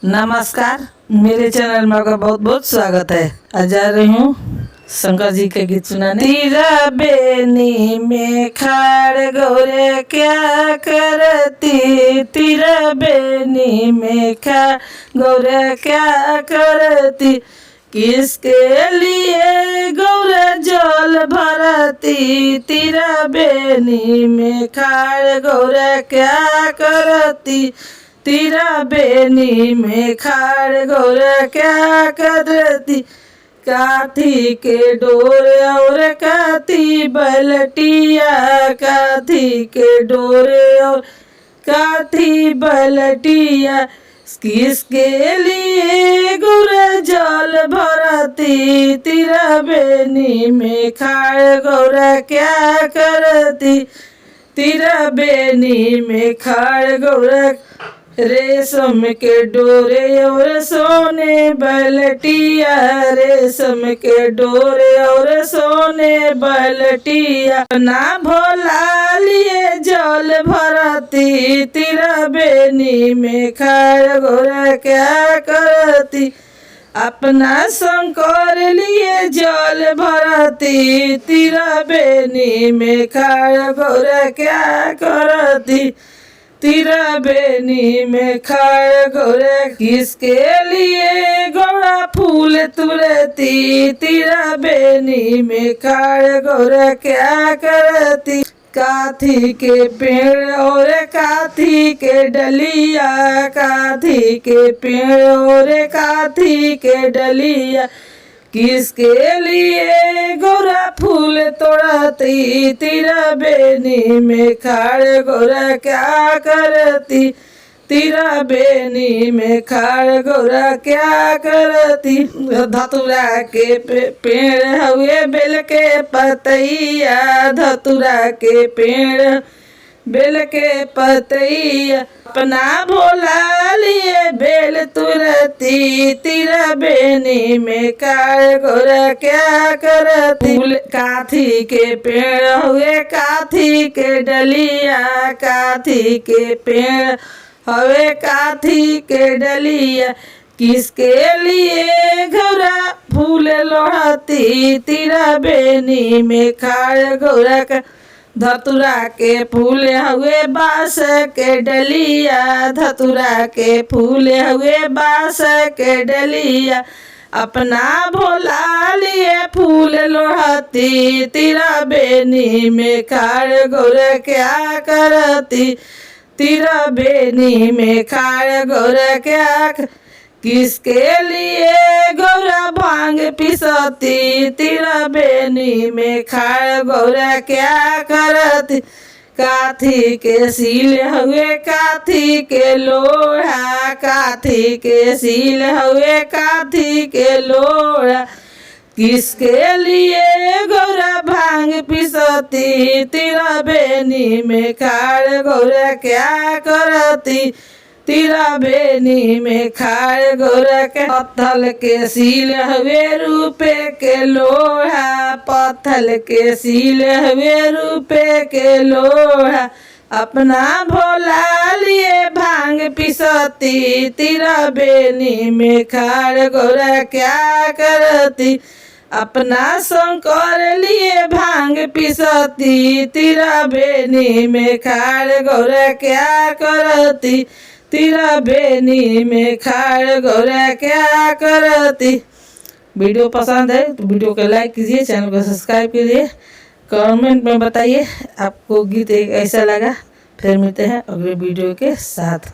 नमस्कार, मेरे चैनल में आपका बहुत बहुत स्वागत है। आज जा रही हूँ शंकर जी के गीत सुनाने। तीरा बेनी में खाड़ गौरे क्या करती, तीरा बेनी में खाड़ गौरे क्या करती, किसके लिए गौरे जल भरती, तीरा बेनी में खाड़ गौरे क्या करती, तीरा बेनी में खाड़ गौरे क्या करती, काथी के डोरे और काथी बलटिया, काथी के डोरे और काथी बलटिया, किसके लिए गौरे जल भरती, तीरा बेनी में खाड़ गौरे क्या करती, तीरा बेनी में खाड़ गौरे रेशम के डोरे और सोने बलटिया, रेशम के डोरे और सोने बलटिया, ना भोला लिए जल भरती, तीरा बेनी में खाड़ गौरे क्या करती, अपना शंकर लिए जल भरती, तीरा बेनी में खाड़ गौरे क्या करती, तीरा बेनी में खाड़ गौरे किसके लिए गौरा फूल तुरती, तीरा बेनी में खाड़ गौरे क्या करती, काथी के पेड़ और काथी के डलिया, काथी के पेड़ और काथी के डलिया, किसके लिए गौरा फूल तोड़ती, तीरा बेनी में खाड़ गौरा क्या करती, तीरा बेनी में खाड़ गौरा क्या करती, धतुरा के पेड़ हुए बेल के पतैया, धतुरा के पेड़ बेल के पतैया, अपना भोला लिए बेल तुरती, तीरा बेनी में खाड़ गौरा क्या करती, फूल काथी के पेड़ हुए काथी के डलिया, काथी के पेड़ हुए काथी के डलिया, किसके लिए गौरा फूल लोढ़ती, तीरा बेनी में खाड़ गौरा का धतुरा के फूल हुए बांस के डलिया, धतुरा के फूल हुए बांस के डलिया, अपना भोला लिए फूल लोढ़ती, तीरा बेनी में खाड़ गौरे क्या करती, तीरा बेनी में खाड़ गौरे क्या किसके लिए गौरा भांग पिसती, तीरा बेनी में खाड़ गौरा क्या करती, काथी के सील हुए काथी के लोढ़ा, काथी के सील हुए काथी के लोढ़ा, किसके लिए गौरा भांग पिसती, तीरा बेनी में खाड़ गौरा क्या करती, तीरा बेनी में खाड़ गौरा के पत्थल के सील हुए रूपे के लोढ़ा, पत्थल के सील हुए रूपे के लोढ़ा, अपना भोला लिए भांग पिसती, तीरा बेनी में खाड़ गौरा क्या करती, अपना शंकर लिए भांग पिसती, तीरा बेनी में खाड़ गौरा क्या करती, तीरा बेनी में खाड़ गौरा क्या करती। वीडियो पसंद है तो वीडियो को लाइक कीजिए, चैनल को सब्सक्राइब कीजिए, कमेंट में बताइए आपको गीत ऐसा लगा। फिर मिलते हैं अगले वीडियो के साथ।